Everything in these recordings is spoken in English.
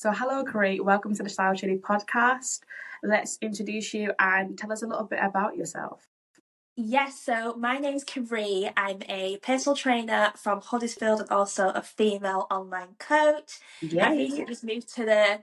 So, hello, Kari. Welcome to the Style Chili podcast. Let's introduce you and tell us a little bit about yourself. Yes, so my name's Kari. I'm a personal trainer from Huddersfield and also a female online coach. I've Yay. recently just moved to the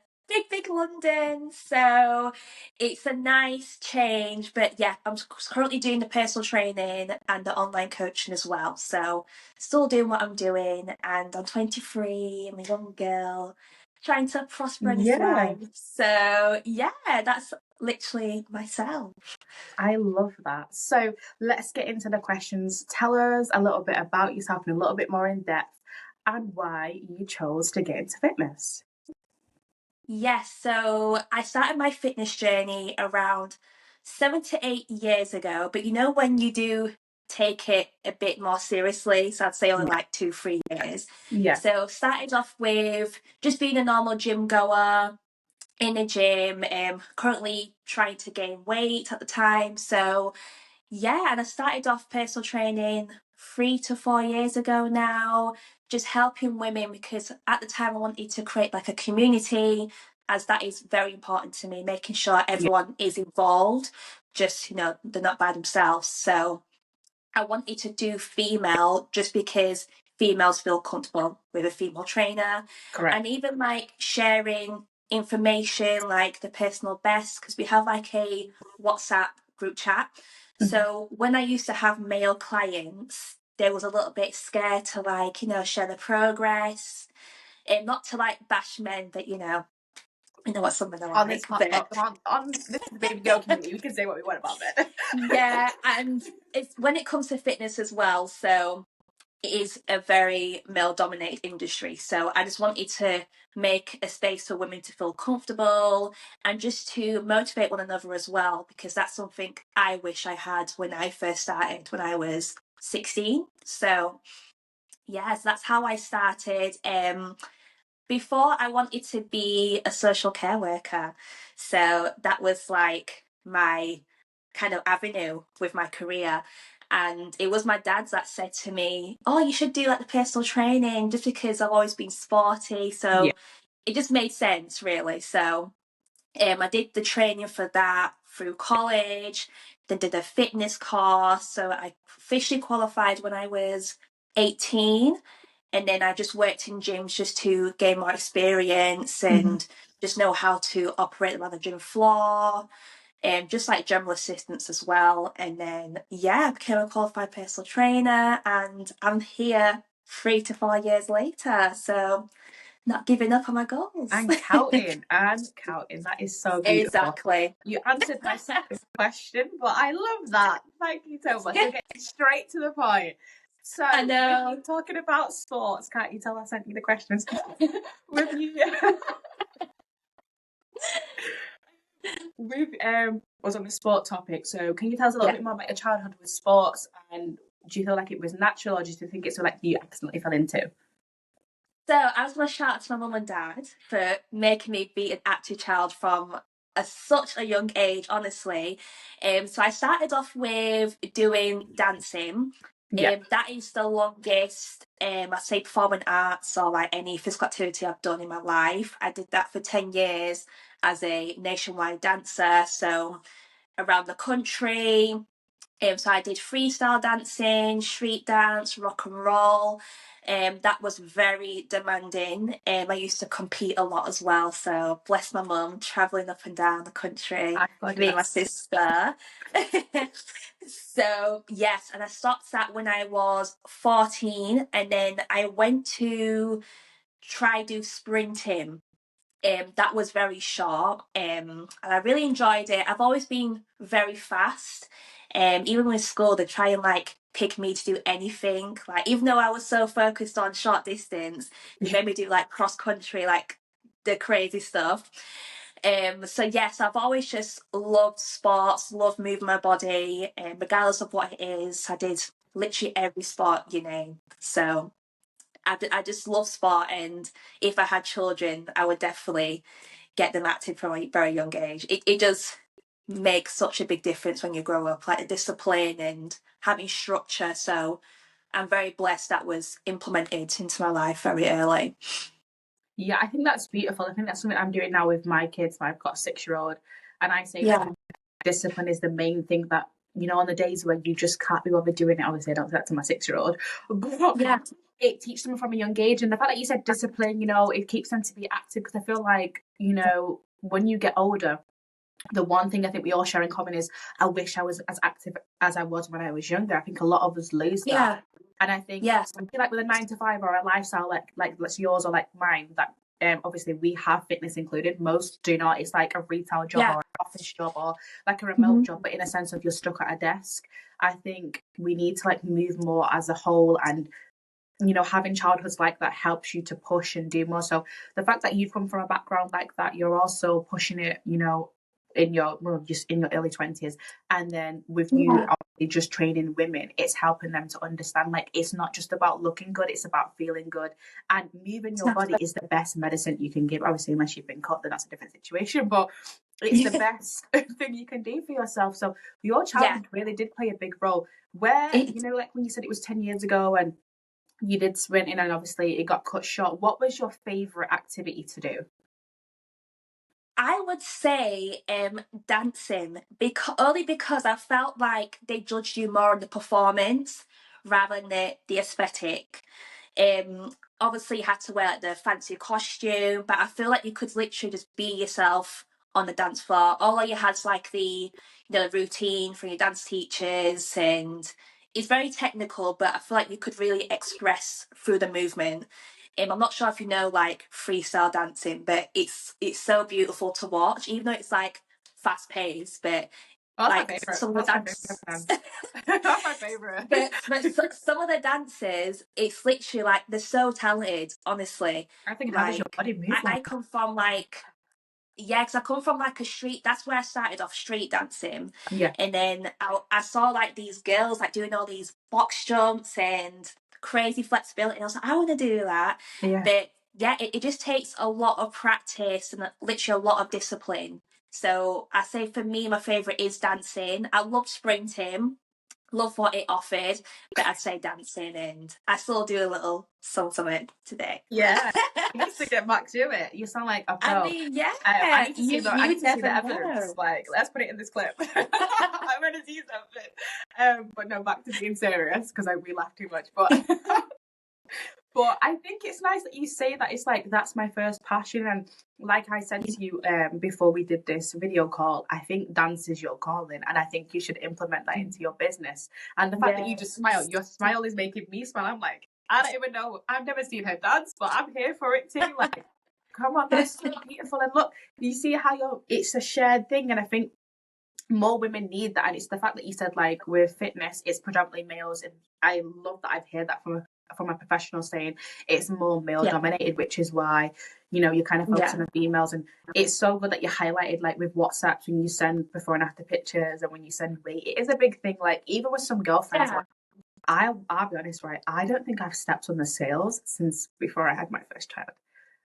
big London, so it's a nice change. But yeah, I'm currently doing the personal training and the online coaching as well. So still doing what I'm doing, and I'm 23. I'm a young girl trying to prosper in this Yeah, life. So yeah, that's literally myself. I love that. So, let's get into the questions. Tell us a little bit about yourself and a little bit more in depth and why you chose to get into fitness. Yes, so I started my fitness journey around 7 to 8 years ago. But you know, when you do take it a bit more seriously, so I'd say only Yeah. like 2, 3 years. Yeah. So started off with just being a normal gym goer in a gym, currently trying to gain weight at the time. So yeah, and I started off personal training 3 to 4 years ago now, just helping women because at the time I wanted to create like a community, as that is very important to me, making sure Yeah. everyone is involved, just, they're not by themselves. So I wanted to do female just because females feel comfortable with a female trainer, Correct. and even like sharing information like the personal best, because we have like a WhatsApp group chat. Mhm. So when I used to have male clients, they was a little bit scared to like, share the progress and not to like bash men, but I know what some men are On this like. But on this is the baby girl community, we can say what we want about it. yeah, and it's when it comes to fitness as well. So it is a very male dominated industry. So I just wanted to make a space for women to feel comfortable and just to motivate one another as well, because that's something I wish I had when I first started when I was 16. So yes, that's how I started. Before I wanted to be a social care worker. So that was like my kind of avenue with my career. And it was my dad that said to me, "Oh, you should do like the personal training," just because I've always been sporty. Yeah. So it just made sense, really. So I did the training for that through college, then did a fitness course. So I officially qualified when I was 18. And then I just worked in gyms just to gain more experience Mhm. and just know how to operate around the gym floor and just like general assistance as well. And then, yeah, I became a qualified personal trainer and I'm here 3 to 4 years later. So not giving up on my goals. And counting and counting. That is so beautiful. Exactly. You answered my second question, but I love that. Thank you so much. We're getting straight to the point. So, I with you know. talking about sports, can't you tell I sent you the questions? with you, with was on the sport topic. So, can you tell us a little Yeah. bit more about your childhood with sports? And do you feel like it was natural, or do you think it's like you accidentally fell into? So I was going to shout out to my mum and dad for making me be an active child from such a young age, honestly. So I started off with doing dancing. Yeah. That is the longest, I'd say, performing arts or like any physical activity I've done in my life. I did that for 10 years as a nationwide dancer. So around the country, so I did freestyle dancing, street dance, rock and roll. That was very demanding. I used to compete a lot as well. So bless my mum, traveling up and down the country I feel like to be my that's sister. So yes, and I stopped that when I was 14, and then I went to try do sprinting. That was very short, and I really enjoyed it. I've always been very fast. Even with school, they try and like pick me to do anything. Like even though I was so focused on short distance, they made me do like cross country, like the crazy stuff. So yes, I've always just loved sports, loved moving my body, and regardless of what it is, I did literally every sport you name. So I just love sport, and if I had children, I would definitely get them active from a very young age. It does make such a big difference when you grow up, like the discipline and having structure. So I'm very blessed that was implemented into my life very early. Yeah, I think that's beautiful. I think that's something I'm doing now with my kids. I've got a 6-year-old, and I say to Yeah, them, discipline is the main thing that, on the days when you just can't be bothered doing it. Obviously, I don't say that to my 6-year-old, but yeah, it teaches them from a young age. And the fact that you said discipline, it keeps them to be active because I feel like, when you get older, the one thing I think we all share in common is I wish I was as active as I was when I was younger. I think a lot of us lose that. yeah, And I think yeah, something like with a 9 to 5 or a lifestyle like let's yours or like mine, that obviously we have fitness included. Most do not. It's like a retail job yeah. or an office job or like a remote Hmm. job, but in a sense of you're stuck at a desk. I think we need to like move more as a whole, and having childhoods like that helps you to push and do more. So the fact that you've come from a background like that, you're also pushing it, in your just in your early 20s, and then with you Yeah, obviously just training women, it's helping them to understand like it's not just about looking good, it's about feeling good, and moving your body exactly. is the best medicine you can give. Obviously, unless you've been cut, then that's a different situation, but it's the Yeah, best thing you can do for yourself. So your yeah. childhood really did play a big role. Where, It, like when you said it was 10 years ago and you did sprinting and obviously it got cut short, what was your favorite activity to do? I would say dancing, because only because I felt like they judged you more on the performance rather than the aesthetic. Obviously you had to wear like the fancy costume, but I feel like you could literally just be yourself on the dance floor. All you had's like the routine from your dance teachers, and it's very technical, but I feel like you could really express through the movement. I'm not sure if you know like freestyle dancing, but it's so beautiful to watch, even though it's like fast paced. But Oh, that's my like favorite. some of the That's my favorite dance, dance. That's my favorite. some of the dances, it's literally like they're so talented. Honestly, I think how does your like body move I like come from like yeah, because I come from like a street. That's where I started off street dancing, that? Yeah, and then I saw like these girls like doing all these box jumps and crazy flexibility. And I was like, I want to do that, yeah, but yeah, it just takes a lot of practice and literally a lot of discipline. So I say for me, my favorite is dancing. I love sprinting, love what it offered, but I'd say dancing, and I still do a little something today. yeah. I need to get back to it. You sound like a I pro. mean, I yeah, need to see the I you need to see never the evidence. know. Like, let's put it in this clip. I'm gonna see something. But no, back to being serious because we laugh too much. But But I think it's nice that you say that it's like that's my first passion. And like I said to you before we did this video call, I think dance is your calling, and I think you should implement that into your business. And the fact that you just smile, Yes. your smile is making me smile. I'm like, I don't even know. I've never seen her dance, but I'm here for it too. Like, come on, that's so beautiful. And look, you see how it's a shared thing, and I think more women need that. And it's the fact that you said like with fitness it's predominantly males, and I love that I've heard that from a professional saying it's more male Yeah, dominated, which is why you're kind of yeah, focusing on females. And it's so good that you highlighted like with WhatsApps when you send before and after pictures and when you send weight, it is a big thing. Like even with some girlfriends, yeah, like I'll be honest, right, I don't think I've stepped on the scales since before I had my first child.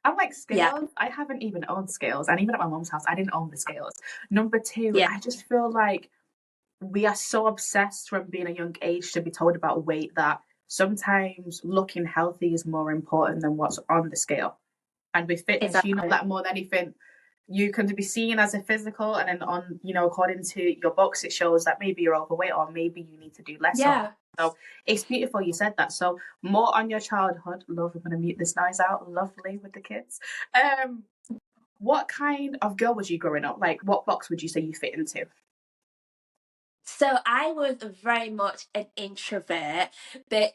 I'm like, yeah, scales? I haven't even owned scales. And even at my mom's house, I didn't own the scales. Number two, yeah. I just feel like we are so obsessed from being a young age to be told about weight that sometimes looking healthy is more important than what's on the scale. And with fitness, you know Exactly. that more than anything, you can be seen as a physical, and then on, according to your box, it shows that maybe you're overweight or maybe you need to do less of. Yeah. So it's beautiful you said that. So more on your childhood. Love, I'm gonna mute this noise out. Lovely with the kids. Um, what kind of girl was you growing up? Like, what box would you say you fit into? So I was very much an introvert, but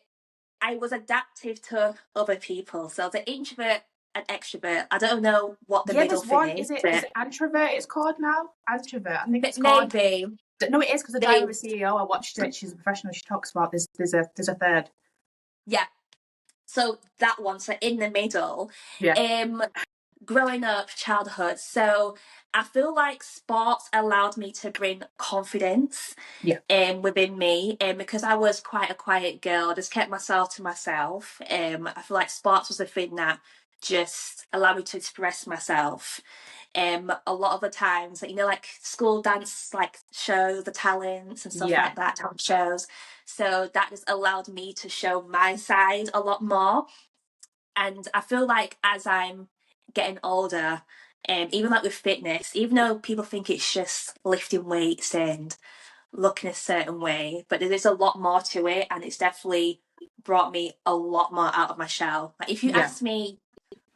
I was adaptive to other people. So the introvert and extrovert. I don't know what the Yeah, middle there's thing one. Is is, it but introvert? It's called now introvert. I think it's called. maybe No, it is because the they, Diary of a CEO. I watched it. She's a professional. She talks about this. There's a third. yeah. So that one, so in the middle. Yeah, Um, growing up, childhood. So I feel like sports allowed me to bring confidence yeah, within me, because I was quite a quiet girl, I just kept myself to myself. I feel like sports was a thing that just allowed me to express myself. A lot of the times, like school dance, like show the talents and stuff yeah. like that, talent shows. So that just allowed me to show my side a lot more. And I feel like as I'm getting older, even like with fitness, even though people think it's just lifting weights and looking a certain way, but there's a lot more to it, and it's definitely brought me a lot more out of my shell. Like if you Yeah. asked me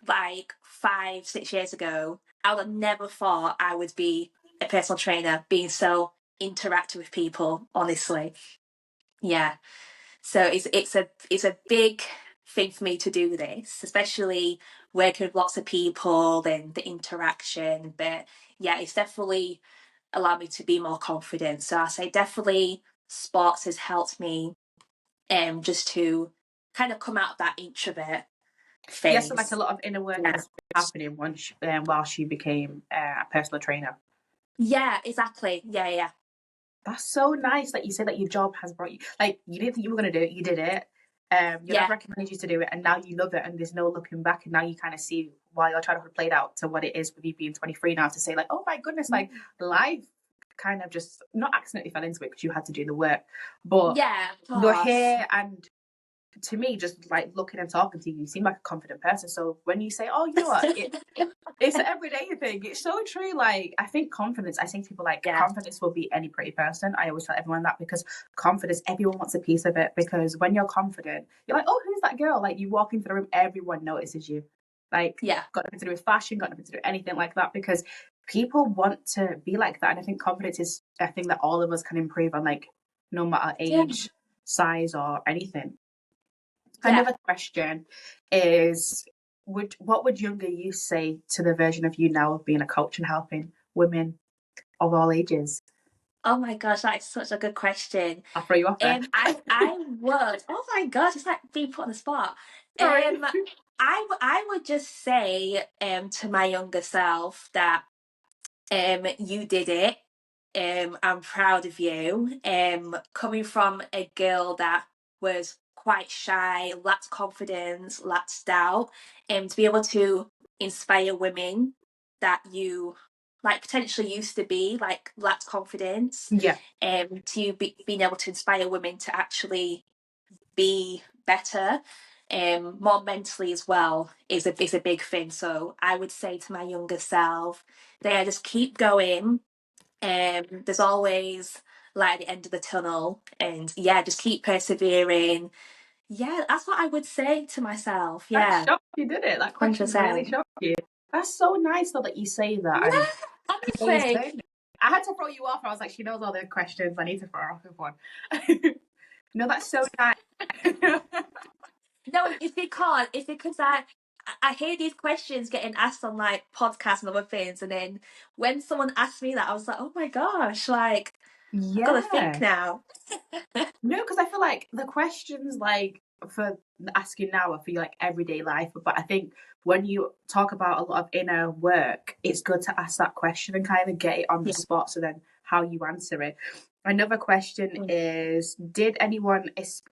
like 5, 6 years ago, I would have never thought I would be a personal trainer, being so interactive with people, honestly. Yeah. So it's a big thing for me to do this, especially working with lots of people and the interaction. But yeah, it's definitely allowed me to be more confident. So I say definitely sports has helped me just to kind of come out of that introvert Yes, so like a phase. lot of inner work Yeah. has been happening once while she became a personal trainer. Yeah, exactly. Yeah, yeah. That's so nice that you say that your job has brought you, like, you didn't think you were going to do it, you did it. Your dad Yeah. recommended you to do it, and now you love it, and there's no looking back. And now you kind of see while your childhood played out to what it is with you being 23 now, to say, like, oh my goodness, like, life kind of just not accidentally fell into it because you had to do the work, but Yeah, of you're course. here. And to me, just like looking and talking to you, you seem like a confident person. So when you say, oh, you know what, it's an everyday thing. It's so true. Like, I think confidence, I say to people, like, Yeah. confidence will be any pretty person. I always tell everyone that, because confidence, everyone wants a piece of it. Because when you're confident, you're like, oh, who's that girl? Like, you walk into the room, everyone notices you. Like, Yeah. got nothing to do with fashion, got nothing to do with anything like that, because people want to be like that. And I think confidence is a thing that all of us can improve on, like, no matter Yeah. age, size, or anything. Yeah. Another question is, what would younger you say to the version of you now of being a coach and helping women of all ages? Oh my gosh, that is such a good question. I'll throw you off there. I would. Oh my gosh, it's like being put on the spot. Sorry. I would just say to my younger self that you did it. I'm proud of you. Coming from a girl that was quite shy, lacked confidence, lacked doubt, to be able to inspire women that you like potentially used to be like lacked confidence, Yeah. being able to inspire women to actually be better, more mentally as well is a big thing. So I would say to my younger self, there, just keep going. There's always light at the end of the tunnel, and yeah, just keep persevering. Yeah, that's what I would say to myself. I'm Yeah, shocked you did it. That question really 100%. shocked you. That's so nice though that you say that, and Yeah, people always honestly. say, I had to throw you off. I was like, she knows all the questions. I need to throw her off with one. No, that's so nice. No, it's because I hear these questions getting asked on like podcasts and other things, and then when someone asked me that, I was like, oh my gosh, like I gotta think Yeah. now. No, because I feel like the questions, like, for asking now are for your, like, everyday life. But I think when you talk about a lot of inner work, it's good to ask that question and kind of get it on the Yeah. spot. So then how you answer it. Another question is, did anyone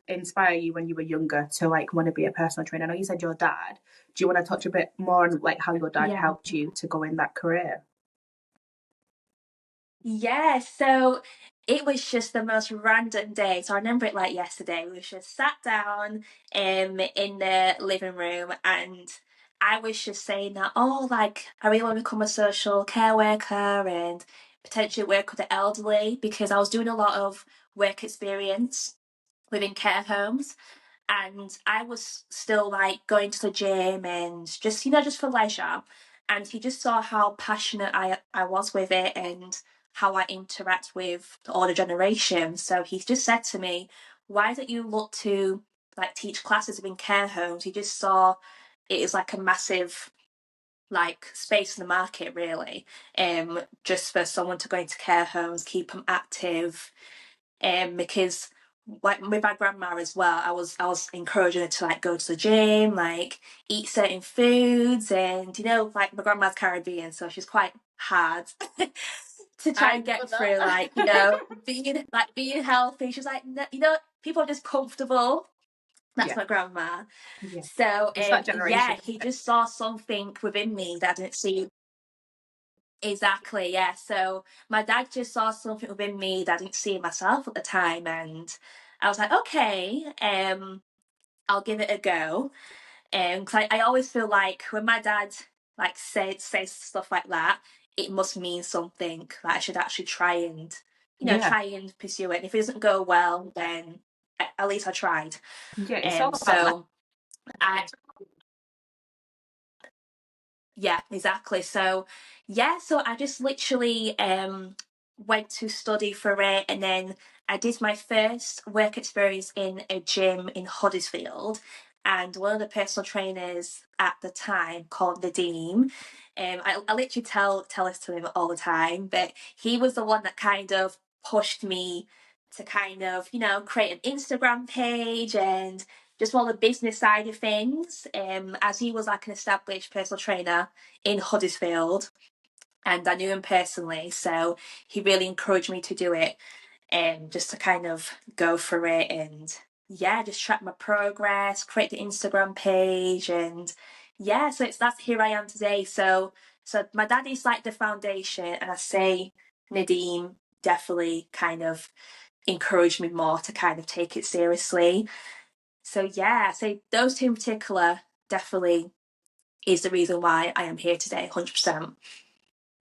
inspire you when you were younger to, like, want to be a personal trainer? I know you said your dad. Do you want to touch a bit more on, like, how your dad Yeah. helped you to go in that career? Yeah, so it was just the most random day. So I remember it like yesterday. We just sat down in the living room, and I was just saying that, oh, like I really want to become a social care worker and potentially work with the elderly, because I was doing a lot of work experience within care homes, and I was still like going to the gym and just just for leisure. And he just saw how passionate I was with it and how I interact with the older generation. So he just said to me, "Why don't you look to like teach classes in care homes?" He just saw it as like a massive like space in the market really, just for someone to go into care homes, keep them active, because like with my grandma as well, I was encouraging her to like go to the gym, like eat certain foods, and like my grandma's Caribbean, so she's quite hard to try I and know get through, like that. being healthy. She's like, no, people are just comfortable. That's Yeah, my grandma. yeah. So It's that generation. yeah, he just saw something within me that I didn't see. Exactly, yeah. So my dad just saw something within me that I didn't see in myself at the time, and I was like, okay, I'll give it a go. 'Cause I always feel like when my dad like say stuff like that, it must mean something. Like I should actually try and Yeah. try and pursue it. And if it doesn't go well, then at least I tried. Yeah, it's all about that. So I Yeah, exactly. So, yeah, so I just literally went to study for it, and then I did my first work experience in a gym in Huddersfield. And one of the personal trainers at the time, called Nadeem, I literally tell this to him all the time, but he was the one that kind of pushed me to kind of, create an Instagram page and just more the business side of things. As he was like an established personal trainer in Huddersfield, and I knew him personally, so he really encouraged me to do it, just to kind of go for it and yeah, just track my progress, create the Instagram page, and yeah, so that's here I am today. So my dad is like the foundation, and I say Nadeem definitely kind of encouraged me more to kind of take it seriously. So yeah, so those two in particular definitely is the reason why I am here today, 100%.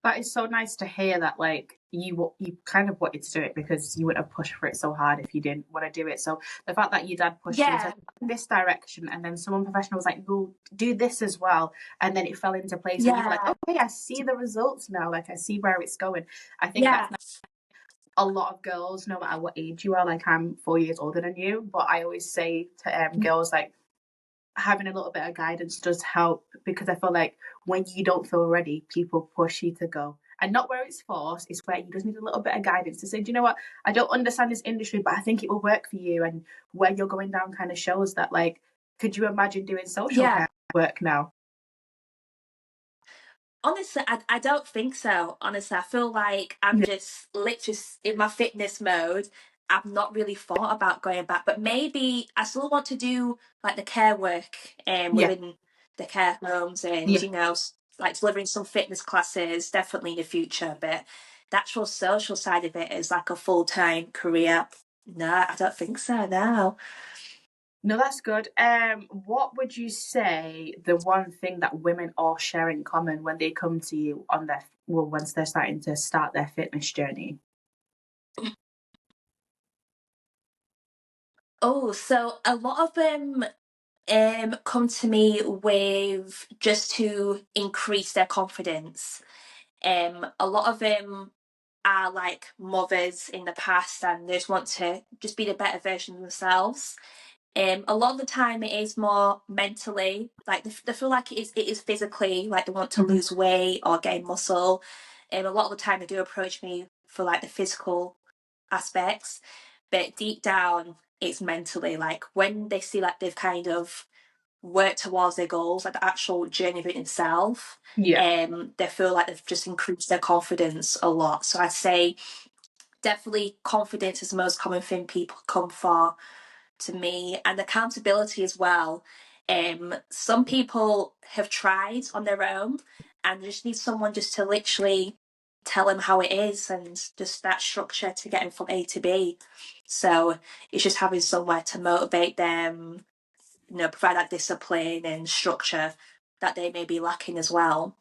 That is so nice to hear that, like, you kind of wanted to do it because you wouldn't have pushed for it so hard if you didn't want to do it. So the fact that your dad pushed you Yeah, into this direction, and then someone professional was like, "Well, do this as well," and then it fell into place, and you were like, yeah, "Okay, I see the results now. Like, I see where it's going." I think yeah, that's a lot of girls, no matter what age you are. Like, I'm 4 years older than you, but I always say to girls, like, having a little bit of guidance does help, because I feel like when you don't feel ready, people push you to go. And not where it's forced, it's where you just need a little bit of guidance to say, do you know what? I don't understand this industry, but I think it will work for you. And where you're going down kind of shows that, like, could you imagine doing social yeah. care work now? Honestly, I don't think so. Honestly, I feel like I'm Yeah. just literally in my fitness mode. I've not really thought about going back, but maybe I still want to do like the care work Yeah. within the care homes, and Yeah. like delivering some fitness classes definitely in the future. But the actual social side of it is like a full-time career. No, I don't think so now. No, that's good. What would you say the one thing that women all share in common when they come to you on their, well, once they're starting to start their fitness journey? Oh, so a lot of them come to me with just to increase their confidence. A lot of them are like mothers in the past, and they just want to just be the better version of themselves. A lot of the time it is more mentally, like they feel like it is physically, like they want to Mhm. lose weight or gain muscle. A lot of the time they do approach me for like the physical aspects, but deep down it's mentally, like when they see like they've kind of worked towards their goals, like the actual journey of it itself, Yeah. they feel like they've just increased their confidence a lot. So I'd say definitely confidence is the most common thing people come for to me, and accountability as well. Some people have tried on their own and just need someone just to literally tell them how it is, and just that structure to get them from A to B. So it's just having somewhere to motivate them, provide that discipline and structure that they may be lacking as well.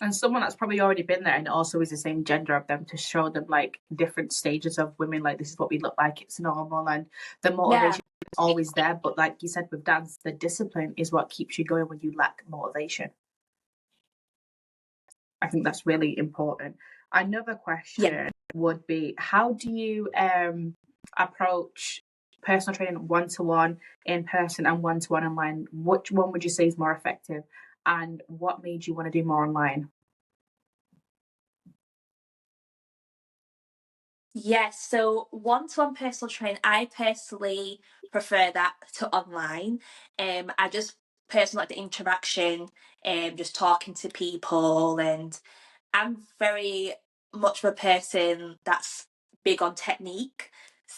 And someone that's probably already been there and also is the same gender of them, to show them like different stages of women, like this is what we look like, it's normal, and the Yeah, motivation is always there. But like you said with dance, the discipline is what keeps you going when you lack motivation. I think that's really important. Another yeah. question would be, how do you approach personal training one to one in person and one to one online? Which one would you say is more effective? And what made you want to do more online? Yes, so one-to-one personal training, I personally prefer that to online. I just personally like the interaction, just talking to people, and I'm very much of a person that's big on technique.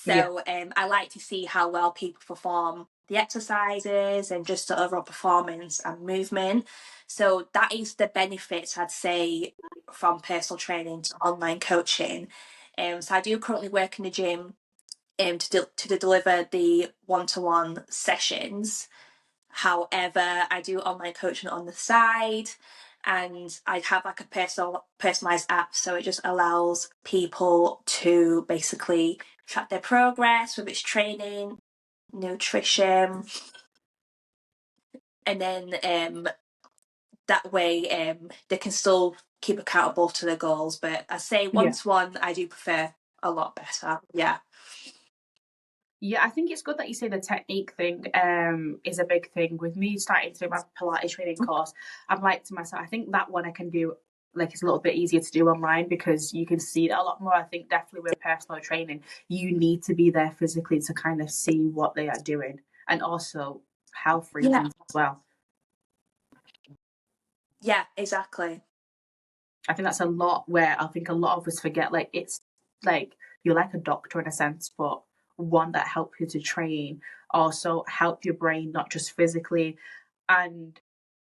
Yeah. So I like to see how well people perform the exercises and just the overall performance and movement. So that is the benefits, I'd say, from personal training to online coaching. So I do currently work in the gym to deliver the one-to-one sessions. However, I do online coaching on the side. and I have like a personalized app, so it just allows people to basically track their progress, whether it's training, nutrition, and then that way they can still keep accountable to their goals. But I say Yeah. 1-to-1, I do prefer a lot better. Yeah. Yeah, I think it's good that you say the technique thing is a big thing. With me starting to do my Pilates training course, I'm like to myself, I think that one I can do, like, it's a little bit easier to do online because you can see it a lot more. I think definitely with personal training, you need to be there physically to kind of see what they are doing, and also health Yeah. reasons as well. Yeah, exactly. I think that's a lot where I think a lot of us forget, like, it's like you're like a doctor in a sense, but one that helps you to train, also help your brain, not just physically. And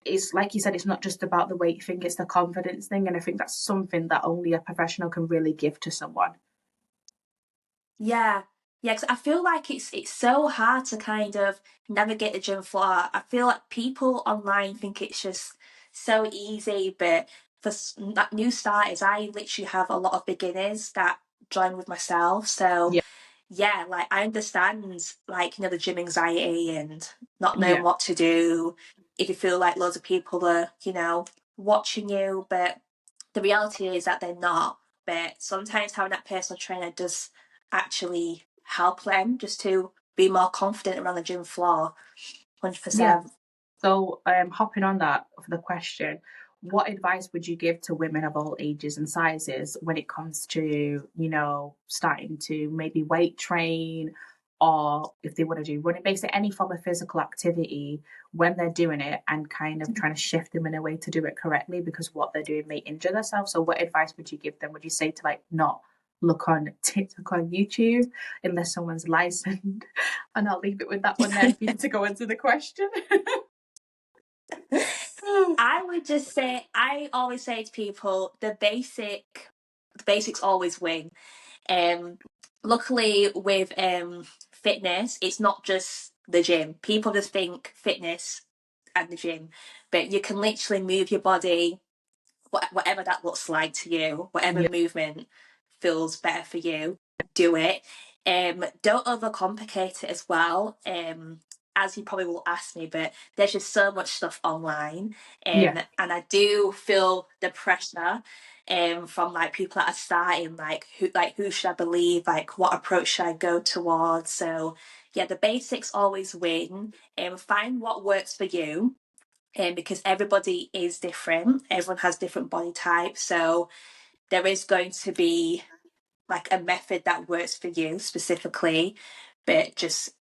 it's like you said, it's not just about the weight thing, it's the confidence thing. And I think that's something that only a professional can really give to someone. Yeah. Yeah, 'cause I feel like it's so hard to kind of navigate the gym floor. I feel like people online think it's just so easy, but for like new starters, I literally have a lot of beginners that join with myself. So Yeah. yeah, like I understand like, the gym anxiety and not knowing Yeah. what to do if you feel like loads of people are, watching you, but the reality is that they're not. But sometimes having that personal trainer does actually help them just to be more confident around the gym floor. Yeah. 100%. So, hopping on that for the question, what advice would you give to women of all ages and sizes when it comes to, starting to maybe weight train, or if they want to do running, basically any form of physical activity when they're doing it, and kind of trying to shift them in a way to do it correctly because what they're doing may injure themselves. So, what advice would you give them? Would you say to like not look on TikTok or YouTube unless someone's licensed? And I'll leave it with that one there for you to go into the question. I would just say, I always say to people, the basics always win. Um, Luckily with fitness, it's not just the gym. People just think fitness and the gym, but you can literally move your body, whatever that looks like to you, whatever Yeah. movement feels better for you, do it. Don't overcomplicate it as well. As you probably will ask me, but there's just so much stuff online, Yeah. and I do feel the pressure from like people that are starting, like who should I believe, like what approach should I go towards. So yeah, the basics always win. Find what works for you, because everybody is different. Everyone has different body types. So there is going to be like a method that works for you specifically, but just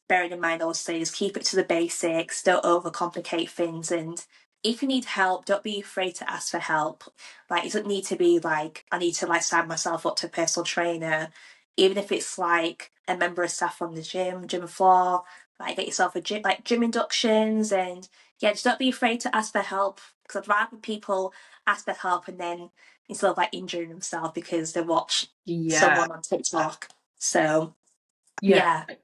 bearing in mind those things, keep it to the basics, don't overcomplicate things. And if you need help, don't be afraid to ask for help. Like, it doesn't need to be like, I need to like sign myself up to a personal trainer. Even if it's like a member of staff from the gym floor, like get yourself gym inductions. And yeah, just don't be afraid to ask for help, because I'd rather people ask for help and then instead of like injuring themselves because they watch Yeah. someone on TikTok. So Yeah. yeah.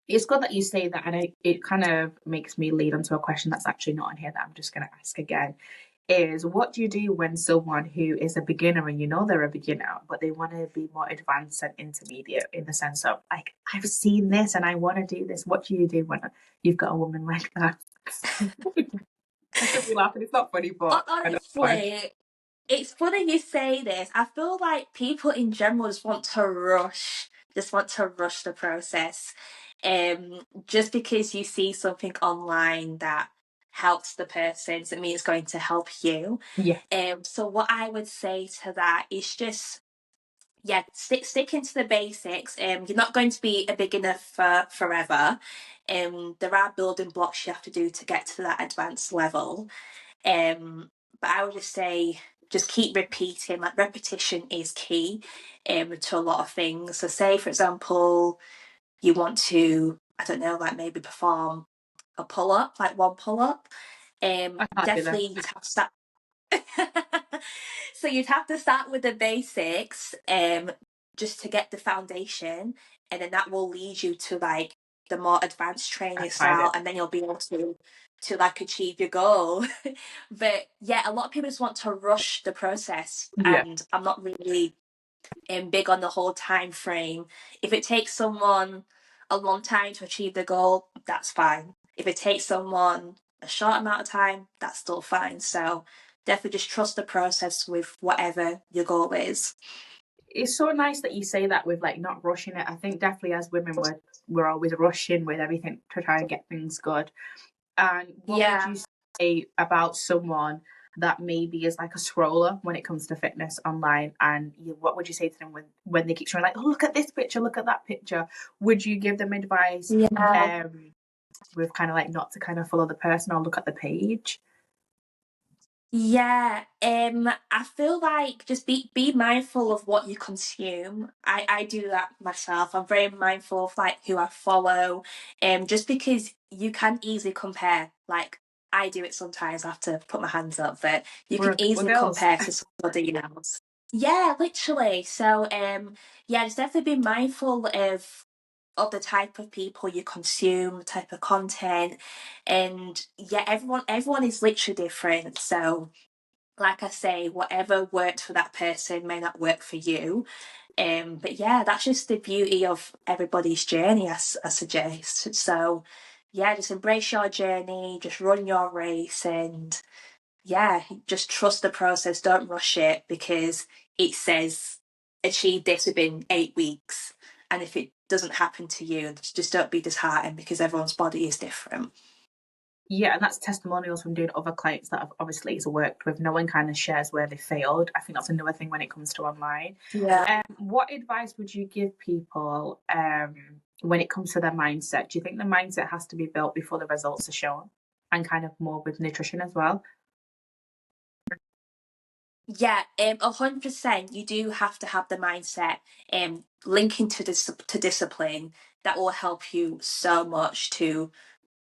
It's good that you say that, and it kind of makes me lead onto a question that's actually not on here that I'm just going to ask again. Is what do you do when someone who is a beginner, and they're a beginner, but they want to be more advanced and intermediate in the sense of like, I've seen this and I want to do this? What do you do when you've got a woman like that? I should be laughing. It's not funny, but I know it's fine. Honestly, it's funny you say this. I feel like people in general just want to rush the process. Just because you see something online that helps the person doesn't mean it's going to help you. Yeah. So what I would say to that is just, yeah, sticking to the basics. You're not going to be a beginner for forever. There are building blocks you have to do to get to that advanced level. But I would just say, just keep repeating. Like, repetition is key to a lot of things. So say for example, you want to, I don't know, like maybe perform a pull up, like one pull up. I can't do that. Definitely you'd have to start. So you'd have to start with the basics, just to get the foundation, and then that will lead you to like the more advanced training I tried style, it. and then you'll be able to like achieve your goal. But yeah, a lot of people just want to rush the process, Yeah. and I'm not really big on the whole time frame. If it takes someone a long time to achieve the goal, that's fine. If it takes someone a short amount of time, that's still fine. So definitely just trust the process with whatever your goal is. It's so nice that you say that with like not rushing it. I think definitely as women we're always rushing with everything to try and get things good. And what would Yeah. you say about someone that maybe is like a scroller when it comes to fitness online? And what would you say to them when they keep showing like, oh, look at this picture, look at that picture? Would you give them advice Yeah. with kind of like not to kind of follow the person or look at the page? Yeah, I feel like just be mindful of what you consume. I do that myself. I'm very mindful of like who I follow, just because you can easily compare. Like I do it sometimes. I have to put my hands up, but you can We're easily girls. compare to somebody else. Yeah, literally. So, yeah, just definitely be mindful of the type of people you consume, the type of content, and yeah, everyone is literally different. So like I say, whatever worked for that person may not work for you. But yeah, that's just the beauty of everybody's journey, I suggest. So yeah, just embrace your journey, just run your race, and yeah, just trust the process. Don't rush it because it says achieve this within 8 weeks. And if it doesn't happen to you, just don't be disheartened because everyone's body is different. Yeah, and that's testimonials from doing other clients that I've obviously worked with. No one kind of shares where they failed. I think that's another thing when it comes to online. Yeah. What advice would you give people when it comes to their mindset? Do you think the mindset has to be built before the results are shown? And kind of more with nutrition as well? Yeah, 100%. You do have to have the mindset, linking to to discipline. That will help you so much to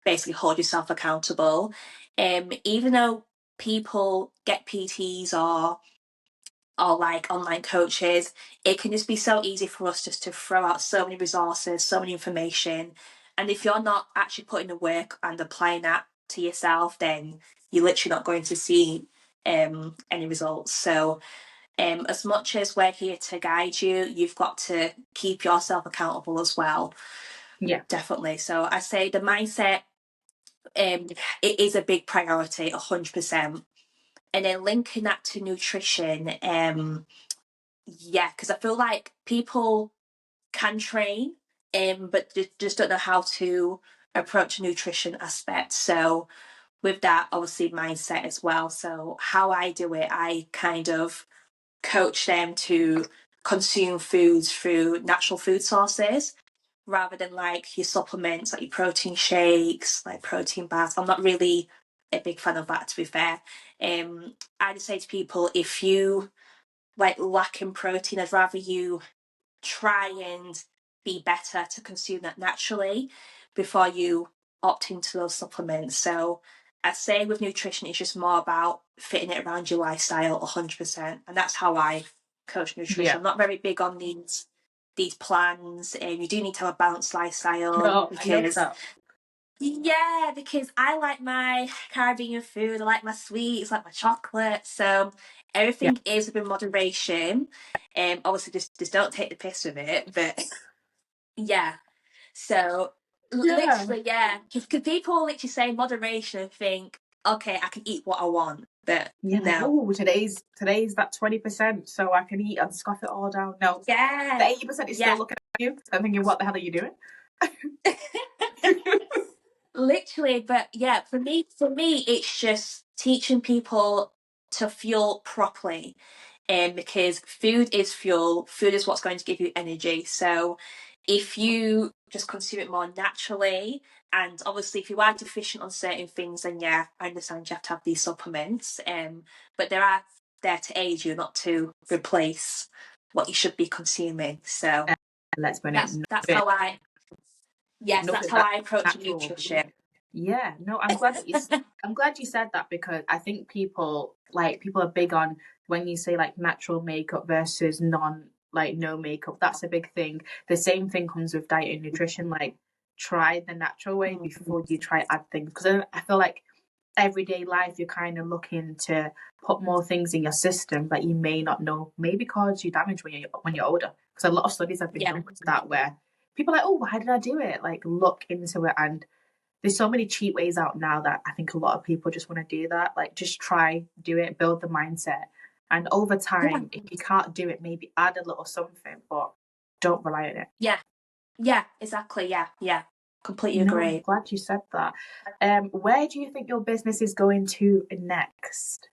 basically hold yourself accountable. Even though people get PTs or like online coaches, it can just be so easy for us just to throw out so many resources, so many information, and if you're not actually putting the work and applying that to yourself, then you're literally not going to see any results. So as much as we're here to guide you, you've got to keep yourself accountable as well. Yeah. Definitely. So I say the mindset, it is a big priority, 100%. And then linking that to nutrition, yeah, because I feel like people can train, but just don't know how to approach the nutrition aspect. So with that, obviously mindset as well. So how I do it, I kind of coach them to consume foods through natural food sources rather than like your supplements, like your protein shakes, like protein bars. I'm not really a big fan of that, to be fair. I just say to people, if you like lack in protein, I'd rather you try and be better to consume that naturally before you opt into those supplements. So I'd say with nutrition, it's just more about fitting it around your lifestyle 100%. And that's how I coach nutrition. Yeah. I'm not very big on these plans, and you do need to have a balanced lifestyle No, I love because that. yeah, because I like my Caribbean food, I like my sweets, I like my chocolate. So Yeah. everything is within moderation. Obviously just don't take the piss with it. But yeah. So Yeah. literally, yeah. Because people literally say moderation and think, okay, I can eat what I want. But Yeah, like, no. oh, today's that 20%, so I can eat and scoff it all down. No, the Yeah. 80% is Yeah. still looking at you and thinking, what the hell are you doing? Literally, but yeah, for me it's just teaching people to fuel properly, because food is fuel, food is what's going to give you energy. So if you just consume it more naturally, and obviously if you are deficient on certain things, then yeah, I understand you have to have these supplements, but they are there to aid you, not to replace what you should be consuming. So Let's be honest, that's how I yes, that's nothing how that I approach natural will do nutrition. it. Yeah, no, I'm glad you said that because I think people are big on when you say like natural makeup versus no makeup. That's a big thing. The same thing comes with diet and nutrition. Like try the natural way before you try add things, because I feel like everyday life you're kind of looking to put more things in your system that you may not know maybe cause you damage when you're older, because a lot of studies have been done with that, where people are like, oh, why did I do it? Like, look into it. And there's so many cheap ways out now that I think a lot of people just want to do that. Like, just try, do it, build the mindset, and over time, if you can't do it, maybe add a little something, but don't rely on it. Yeah, exactly. Yeah, completely agree. I'm glad you said that. Where do you think your business is going to next?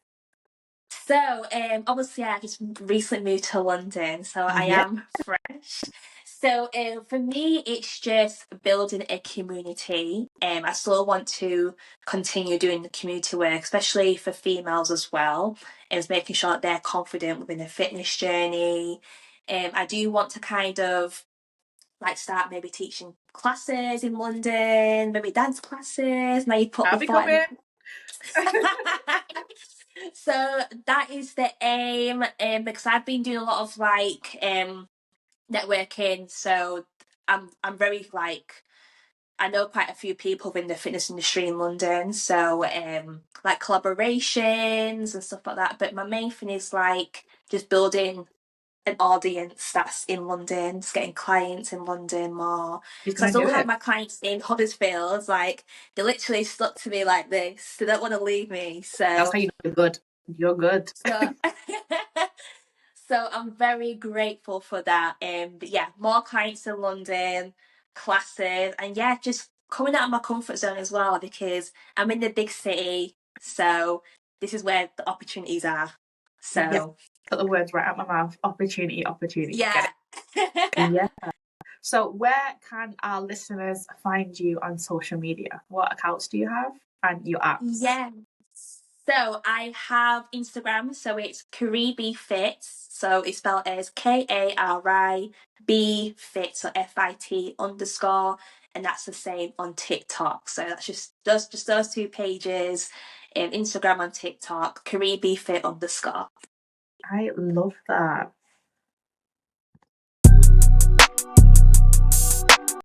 So, obviously, I just recently moved to London, so I am fresh. So, for me, it's just building a community. I still want to continue doing the community work, especially for females as well, and making sure that they're confident within their fitness journey. I do want to kind of like start maybe teaching classes in London, maybe dance classes. Now you put I'll the be thought in. coming. So that is the aim, because I've been doing a lot of like networking. So I'm very like, I know quite a few people in the fitness industry in London. So like collaborations and stuff like that. But my main thing is like just building an audience that's in London, just getting clients in London more. He's Because I gonna still do have it. my clients in Huddersfield, like they literally stuck to me like this. They don't want to leave me. That's So how you know you're good. You're good. so so I'm very grateful for that. But yeah, more clients in London, classes, and yeah, just coming out of my comfort zone as well, because I'm in the big city. So this is where the opportunities are. Yes, So put the words right out my mouth. Opportunity, opportunity. yeah. Get it? Yeah. So, where can our listeners find you on social media? What accounts do you have and your apps? Yeah. So I have Instagram, so it's Kari Fits. So it's spelled as KARI Fit, so FIT_, and that's the same on TikTok. So that's just those two pages, Instagram and TikTok, Kari Fit_. I love that.